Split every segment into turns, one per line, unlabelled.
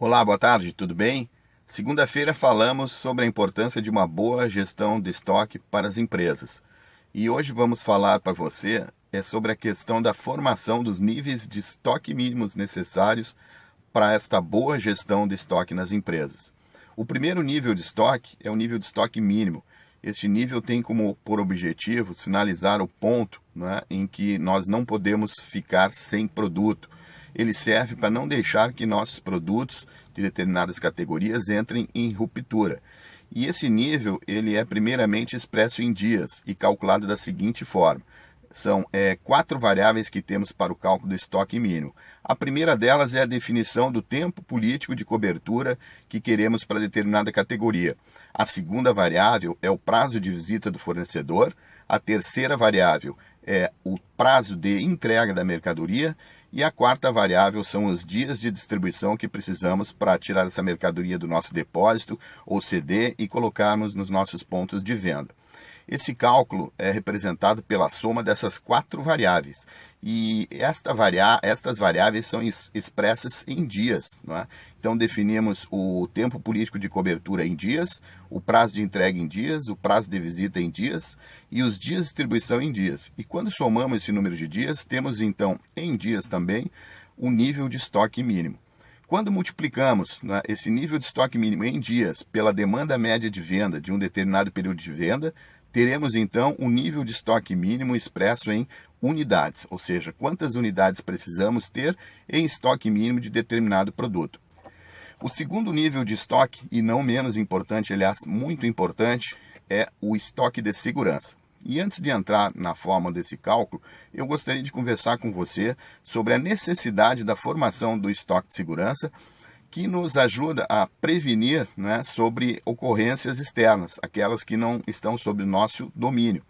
Olá, boa tarde, tudo bem? Segunda-feira falamos sobre a importância de uma boa gestão de estoque para as empresas. E hoje vamos falar para você sobre a questão da formação dos níveis de estoque mínimos necessários para esta boa gestão de estoque nas empresas. O primeiro nível de estoque é o nível de estoque mínimo. Este nível tem como por objetivo sinalizar o ponto, né, em que nós não podemos ficar sem produto. Ele serve para não deixar que nossos produtos de determinadas categorias entrem em ruptura. E esse nível ele é primeiramente expresso em dias e calculado da seguinte forma. São quatro variáveis que temos para o cálculo do estoque mínimo. A primeira delas é a definição do tempo político de cobertura que queremos para determinada categoria. A segunda variável é o prazo de visita do fornecedor. A terceira variável é o prazo de entrega da mercadoria. E a quarta variável são os dias de distribuição que precisamos para tirar essa mercadoria do nosso depósito ou CD e colocarmos nos nossos pontos de venda. Esse cálculo é representado pela soma dessas quatro variáveis. E estas variáveis são expressas em dias. Não é? Então, definimos o tempo político de cobertura em dias, o prazo de entrega em dias, o prazo de visita em dias e os dias de distribuição em dias. E quando somamos esse número de dias, temos então em dias também o nível de estoque mínimo. Quando multiplicamos, né, esse nível de estoque mínimo em dias pela demanda média de venda de um determinado período de venda, teremos então um nível de estoque mínimo expresso em unidades, ou seja, quantas unidades precisamos ter em estoque mínimo de determinado produto. O segundo nível de estoque, e não menos importante, aliás, muito importante, é o estoque de segurança. E antes de entrar na forma desse cálculo, eu gostaria de conversar com você sobre a necessidade da formação do estoque de segurança, que nos ajuda a prevenir, né, sobre ocorrências externas, aquelas que não estão sob o nosso domínio.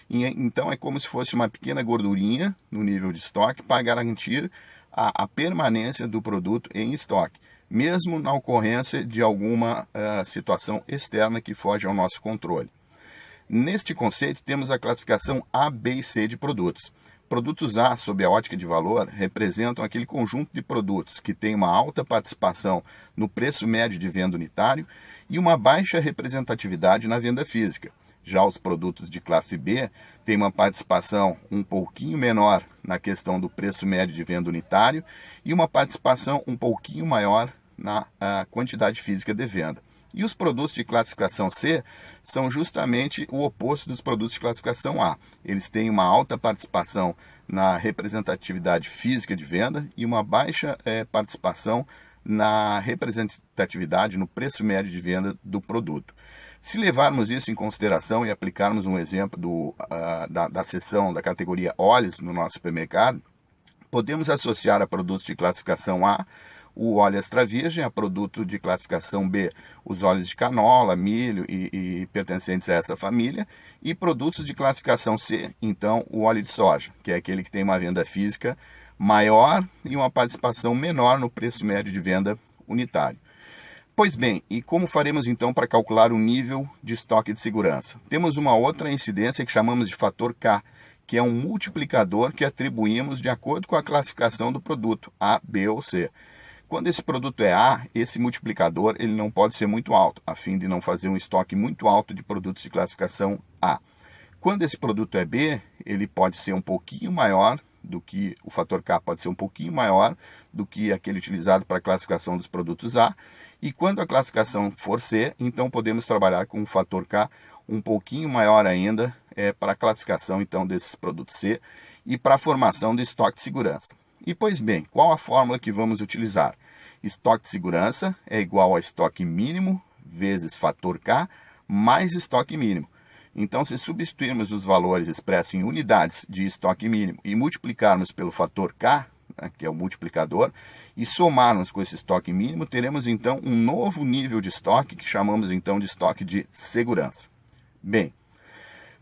Então é como se fosse uma pequena gordurinha no nível de estoque para garantir a permanência do produto em estoque, mesmo na ocorrência de alguma situação externa que foge ao nosso controle. Neste conceito, temos a classificação A, B e C de produtos. Produtos A, sob a ótica de valor, representam aquele conjunto de produtos que tem uma alta participação no preço médio de venda unitário e uma baixa representatividade na venda física. Já os produtos de classe B têm uma participação um pouquinho menor na questão do preço médio de venda unitário e uma participação um pouquinho maior na quantidade física de venda. E os produtos de classificação C são justamente o oposto dos produtos de classificação A. Eles têm uma alta participação na representatividade física de venda e uma baixa participação na representatividade no preço médio de venda do produto. Se levarmos isso em consideração e aplicarmos um exemplo da seção da categoria óleos no nosso supermercado, podemos associar a produtos de classificação A o óleo extra virgem, a produto de classificação B, os óleos de canola, milho e pertencentes a essa família, e produtos de classificação C, então o óleo de soja, que é aquele que tem uma venda física maior e uma participação menor no preço médio de venda unitário. Pois bem, e como faremos então para calcular o nível de estoque de segurança? Temos uma outra incidência que chamamos de fator K, que é um multiplicador que atribuímos de acordo com a classificação do produto, A, B ou C. Quando esse produto é A, esse multiplicador ele não pode ser muito alto, a fim de não fazer um estoque muito alto de produtos de classificação A. Quando esse produto é B, ele pode ser um pouquinho maior do que o fator K, pode ser um pouquinho maior do que aquele utilizado para a classificação dos produtos A. E quando a classificação for C, então podemos trabalhar com o fator K um pouquinho maior ainda para a classificação então desses produtos C e para a formação do estoque de segurança. E pois bem, qual a fórmula que vamos utilizar? Estoque de segurança é igual a estoque mínimo vezes fator K mais estoque mínimo. Então, se substituirmos os valores expressos em unidades de estoque mínimo e multiplicarmos pelo fator K, né, que é o multiplicador, e somarmos com esse estoque mínimo, teremos então um novo nível de estoque que chamamos então de estoque de segurança. Bem,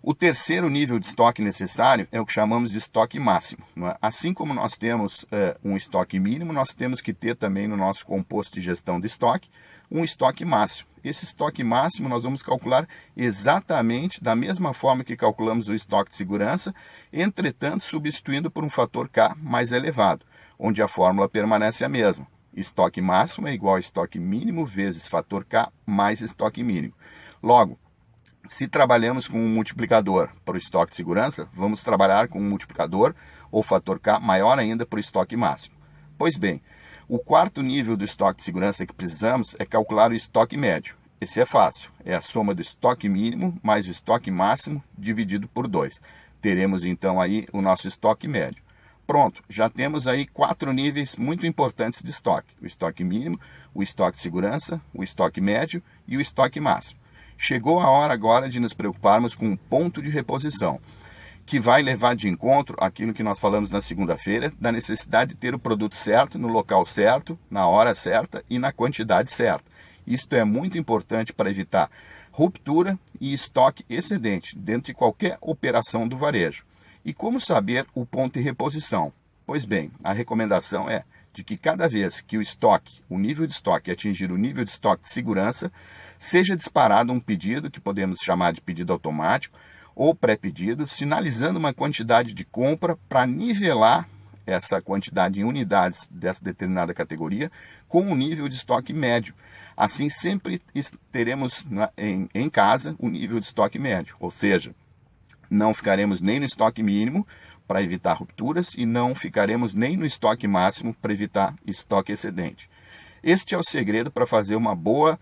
o terceiro nível de estoque necessário é o que chamamos de estoque máximo. Não é? Assim como nós temos um estoque mínimo, nós temos que ter também no nosso composto de gestão de estoque um estoque máximo. Esse estoque máximo nós vamos calcular exatamente da mesma forma que calculamos o estoque de segurança, entretanto substituindo por um fator K mais elevado, onde a fórmula permanece a mesma. Estoque máximo é igual a estoque mínimo vezes fator K mais estoque mínimo. Logo, se trabalhamos com um multiplicador para o estoque de segurança, vamos trabalhar com um multiplicador ou fator K maior ainda para o estoque máximo. Pois bem, o quarto nível do estoque de segurança que precisamos é calcular o estoque médio. Esse é fácil, é a soma do estoque mínimo mais o estoque máximo dividido por 2. Teremos então aí o nosso estoque médio. Pronto, já temos aí 4 níveis muito importantes de estoque. O estoque mínimo, o estoque de segurança, o estoque médio e o estoque máximo. Chegou a hora agora de nos preocuparmos com um ponto de reposição, que vai levar de encontro aquilo que nós falamos na segunda-feira, da necessidade de ter o produto certo, no local certo, na hora certa e na quantidade certa. Isto é muito importante para evitar ruptura e estoque excedente dentro de qualquer operação do varejo. E como saber o ponto de reposição? Pois bem, a recomendação é de que cada vez que o nível de estoque atingir o nível de estoque de segurança, seja disparado um pedido, que podemos chamar de pedido automático, ou pré-pedido, sinalizando uma quantidade de compra para nivelar essa quantidade em unidades dessa determinada categoria com o nível de estoque médio. Assim, sempre teremos em casa o nível de estoque médio, ou seja, não ficaremos nem no estoque mínimo para evitar rupturas e não ficaremos nem no estoque máximo para evitar estoque excedente. Este é o segredo para fazer uma boa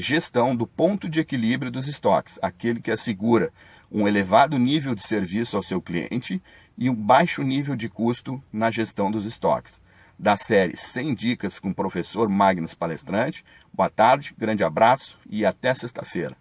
gestão do ponto de equilíbrio dos estoques, aquele que assegura um elevado nível de serviço ao seu cliente e um baixo nível de custo na gestão dos estoques. Da série 100 dicas com o professor Magnus Palestrante. Boa tarde, grande abraço e até sexta-feira.